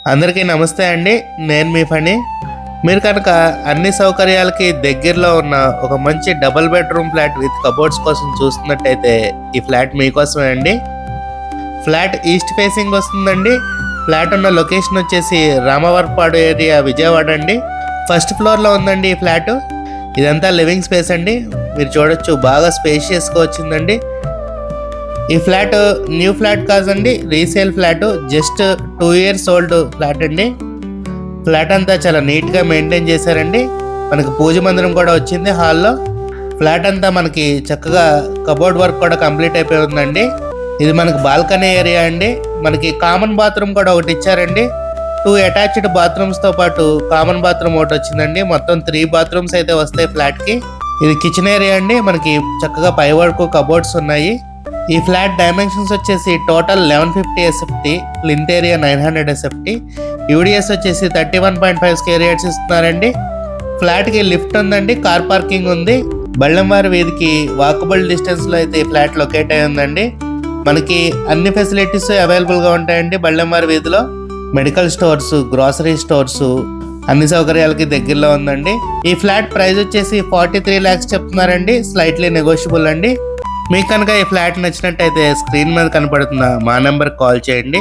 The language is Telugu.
అందరికీ నమస్తే అండి. నేను మీ ఫణి. మీరు కనుక అన్ని సౌకర్యాలకి దగ్గరలో ఉన్న ఒక మంచి double bedroom flat with cupboards కోసం చూస్తున్నట్టయితే ఈ ఫ్లాట్ మీకోసమే అండి. ఫ్లాట్ ఈస్ట్ ఫేసింగ్ వస్తుందండి. ఫ్లాట్ ఉన్న లొకేషన్ వచ్చేసి రామవరపాడు ఏరియా, విజయవాడ అండి. ఫస్ట్ ఫ్లోర్లో ఉందండి ఈ ఫ్లాట్. ఇదంతా లివింగ్ స్పేస్ అండి. మీరు చూడొచ్చు, బాగా స్పేషియస్గా వచ్చిందండి. ఈ ఫ్లాట్ న్యూ ఫ్లాట్ కాదండి, resale flat. Just 2 years old flat అండి. ఫ్లాట్ అంతా చాలా నీట్గా మెయింటైన్ చేశారండి. మనకి పూజ మందిరం కూడా వచ్చింది హాల్లో. ఫ్లాట్ అంతా మనకి చక్కగా కబోర్డ్ వర్క్ కూడా కంప్లీట్ అయిపోయి ఉందండి. ఇది మనకి బాల్కనీ ఏరియా అండి. మనకి కామన్ బాత్రూమ్ కూడా ఒకటి ఇచ్చారండి. 2 అటాచ్డ్ బాత్రూమ్స్తో పాటు కామన్ బాత్రూమ్ ఒకటి వచ్చిందండి. మొత్తం 3 బాత్రూమ్స్ అయితే వస్తాయి ఫ్లాట్కి. ఇది కిచెన్ ఏరియా అండి. మనకి చక్కగా పై వరకు కబోర్డ్స్ ఉన్నాయి. ఈ ఫ్లాట్ డైమెన్షన్స్ వచ్చేసి total 1150 SFT, plinth area 900 SFT, UDS వచ్చేసి 31.5 స్క్వేర్ యార్డ్స్ ఇస్తున్నారండి. ఫ్లాట్కి లిఫ్ట్ ఉందండి, కార్ పార్కింగ్ ఉంది. బళ్ళంవారి వీధికి వాకబుల్ డిస్టెన్స్లో అయితే ఈ ఫ్లాట్ లొకేట్ అయి ఉందండి. మనకి అన్ని ఫెసిలిటీస్ అవైలబుల్గా ఉంటాయండి. బళ్ళంవారి వీధిలో మెడికల్ స్టోర్స్, గ్రోసరీ స్టోర్స్, అన్ని సౌకర్యాలకి దగ్గరలో ఉందండి. ఈ ఫ్లాట్ ప్రైస్ వచ్చేసి 43 lakhs చెప్తున్నారండి. స్లైట్లీ నెగోషియబుల్ అండి. మీకు కనుక ఈ ఫ్లాట్ నచ్చినట్టయితే స్క్రీన్ మీద కనపడుతున్న మా నెంబర్కి కాల్ చేయండి.